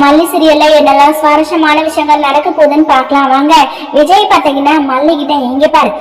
மல்லி சீரியல்ல என்னெல்லாம் சுவாரஸ்யமான விஷயங்கள் நடக்க போகுதுன்னு பார்க்கலாம் வாங்க. விஜய் பார்த்தீங்கன்னா மல்லி கிட்ட எங்க பாரு,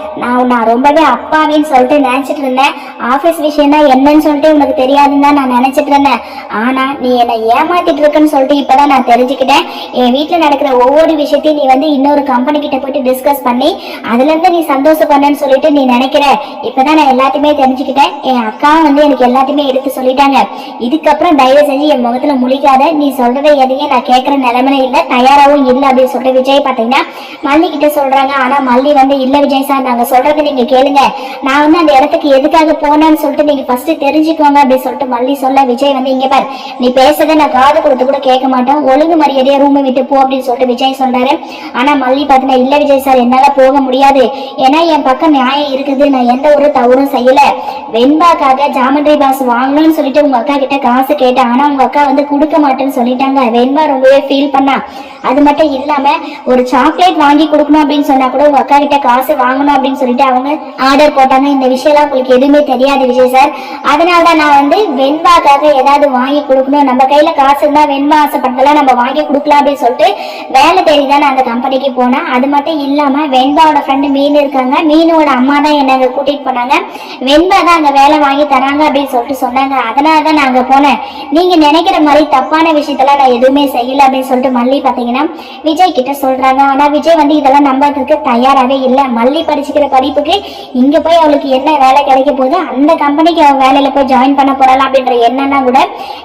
நான் ரொம்பவே அப்பாவின்னு சொல்லிட்டு நினைச்சிட்டு இருந்தேன். ஆபீஸ் விஷயம் தான் என்னன்னு சொல்லிட்டு உனக்கு தெரியாதுன்னு தான் நான் நினைச்சிட்டு இருந்தேன். ஆனா நீ என்னை ஏமாத்திட்டு இருக்குன்னு சொல்லிட்டு இப்பதான் நான் தெரிஞ்சுக்கிட்டேன். என் வீட்டுல நடக்கிற ஒவ்வொரு விஷயத்தையும் நீ வந்து இன்னொரு கம்பெனி கிட்ட போயிட்டு டிஸ்கஸ் பண்ணி அதுல இருந்து நீ சந்தோஷப்படணும்னு சொல்லிட்டு நீ நினைக்கிற. இப்பதான் நான் எல்லாத்தையுமே தெரிஞ்சுக்கிட்டேன். என் அக்காவும் வந்து எனக்கு எல்லாத்தையுமே எடுத்து சொல்லிட்டாங்க. இதுக்கப்புறம் தயவு செஞ்சு என் முகத்துல முழிக்காத. நீ சொல்றதை எதையும் நான் கேட்கிற நிலைமையில இல்ல, தயாராகவும் இல்லை அப்படின்னு சொல்லிட்டு விஜய் பாத்தீங்கன்னா மல்லி கிட்ட சொல்றாங்க. ஆனா மல்லி வந்து இல்ல விஜய் சார், நாங்க சொல்றது நீங்க கேளுங்க, நான் வந்து அந்த இடத்துக்கு எதுக்காக போனேன்னு சொல்லிட்டு நீங்க ஃபர்ஸ்ட் தெரிஞ்சுக்கோங்க அப்படின்னு சொல்லிட்டு மல்லி சொல்ல, விஜய் வந்து இங்க பாரு, நீ பேசுறதை நான் காது கொடுத்து கூட கேட்க மாட்டேன், ஒழுங்கு மரியாதையா ரூமை விட்டு போ அப்படின்னு சொல்லிட்டு விஜய் சொல்றாரு. ஆனா மல்லி பாத்தீங்கன்னா இல்ல விஜய் சார், என்னால போக முடியாது, ஏன்னா என் பக்கம் நியாயம் இருக்குது, நான் எந்த ஒரு தவறும் செய்யல. வெண்பாக்காக ஜாமெண்ட்ரி பாக்ஸ் வாங்கணும்னு சொல்லிட்டு உங்க அக்கா கிட்ட காசு கேட்டேன், ஆனா உங்க அக்கா வந்து கொடுக்க மாட்டேன்னு சொல்லிட்டாங்க. வெண்பா ரொம்பவே ஃபீல் பண்ணா. அது மட்டும் இல்லாம ஒரு சாக்லேட் வாங்கி கொடுக்கணும் அப்படின்னு சொன்னா கூட உங்க அக்கா கிட்ட காசு வாங்கணும் அப்படின்னு சொல்லிட்டு அவங்க ஆர்டர் போட்டாங்க. இந்த விஷயம் உங்களுக்கு எதுவுமே தெரியாது விஜய் சார், அதனாலதான் நான் வந்து வெண்பாக்காக ஏதாவது வாங்கி கொடுக்கணும், நம்ம கையில காசு இருந்தா வெண்பா ஆசைப்பட்டதெல்லாம் நம்ம வாங்கி கொடுக்கலாம் அப்படின்னு சொல்லிட்டு வேலை தேடிதான் நான் அந்த கம்பெனிக்கு போனேன். அது மட்டும் இல்லாம வெண்பாவோட ஃப்ரெண்டு மீன் இருக்காங்க, மீனோட அம்மா தான் என்ன அங்க கூட்டிட்டு போனாங்க, வெண்பா தான் அங்க வேலை வாங்கி தராங்க அப்படின்னு சொல்லிட்டு சொன்னாங்க. அதனாலதான் நான் அங்க போனேன். நீங்க நினைக்கிற மாதிரி தப்பான விஷயத்தெல்லாம் நான் எதுவுமே செய்யல அப்படின்னு சொல்லிட்டு மல்லி பாத்தீங்கன்னா விஜய் கிட்ட சொல்றாங்க. ஆனா விஜய் வந்து இதெல்லாம் நம்பறதுக்கு தயாராகவே இல்லை. மல்லி படிச்சுக்கிற படிப்புக்கு இங்க போய் அவளுக்கு என்ன வேலை கிடைக்க போகுது, அந்த கம்பெனிக்கு அவன் வேலையில போய் ஜாயின் பண்ண போறாள் அப்படின்ற எண்ணம்லாம் கூட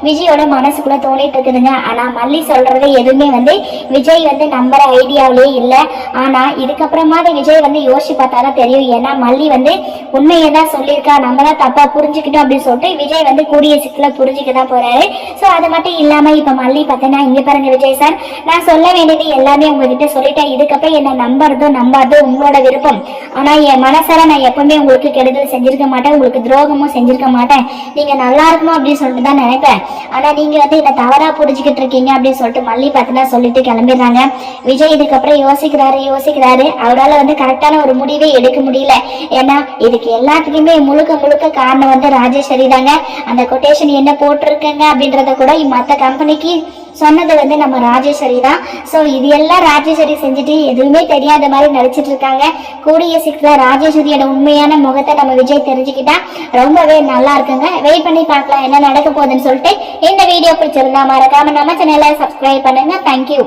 விஜயோட மனசுக்குள்ள தோணிட்டு இருக்குதுங்க. ஆனா மல்லி சொல்றது எதுவுமே வந்து விஜய் வந்து நம்புற ஐடியாவிலே இல்லை. ஆனா இதுக்கப்புறமா விஜய் வந்து யோசிச்சு பார்த்தாதான் தெரியும். ஏன்னா மல்லி வந்து உண்மையை தான் சொல்லியிருக்கா, நம்ம தான் தப்பா புரிஞ்சுக்கிட்டோம் அப்படின்னு சொல்லிட்டு விஜய் வந்து கூடிய சீக்கிரம் புரிஞ்சுக்கதான் போறாரு. சோ அது மட்டும் இல்லாம இப்ப மல்லி பார்த்தேன்னா இங்க பாருங்க விஜய் சார், நான் சொல்ல வேண்டியது எல்லாமே உங்ககிட்ட சொல்லிட்டேன். இதுக்கப்புறம் என்ன நம்புறதோ நம்பாதோ உங்களோட விருப்பம். ஆனா என் மனசார நான் எப்பவுமே உங்களுக்கு கெடுதல் செஞ்சிருக்க மாட்டேன், உங்களுக்கு துரோகமும் செஞ்சிருக்க மாட்டேன். நீங்க நல்லா இருக்கணும் அப்படின்னு சொல்லிட்டு தான் நினைப்பேன். ஆனா நீங்க வந்து என்ன தவறா புரிஞ்சுக்கிட்டு இருக்கீங்க அப்படின்னு சொல்லிட்டு மல்லி பார்த்தீங்கன்னா சொல்லிட்டு கிளம்பிடுறாங்க. விஜய் இதுக்கப்புறம் யோசிக்கிறாரு. அவரால் வந்து கரெக்டான ஒரு முடிவே எடுக்க முடியல. ஏன்னா இதுக்கு எல்லாத்துக்குமே முழுக்க காரணம் வந்து ராஜேஸ்வரி தாங்க. அந்த கொட்டேஷன் என்ன போட்டிருக்கங்க அப்படின்றத கூட மற்ற கம்பெனிக்கு சொன்னது வந்து நம்ம ராஜேஸ்வரி தான். ஸோ இது எல்லாம் ராஜேஸ்வரி செஞ்சுட்டு எதுவுமே தெரியாத மாதிரி நடிச்சிட்டு இருக்காங்க. கூடிய சீக்கிரம் ராஜேஸ்வரியோட உண்மையான முகத்தை நம்ம விஜய் தெரிஞ்சுக்கிட்டா ரொம்பவே நல்லா இருக்குங்க. வெயிட் பண்ணி பார்க்கலாம் என்ன நடக்க போகுதுன்னு சொல்லிட்டு. இந்த வீடியோ பிடிச்சிருந்தா மறக்காம நம்ம சேனலை சப்ஸ்கிரைப் பண்ணுங்க. தேங்க்யூ.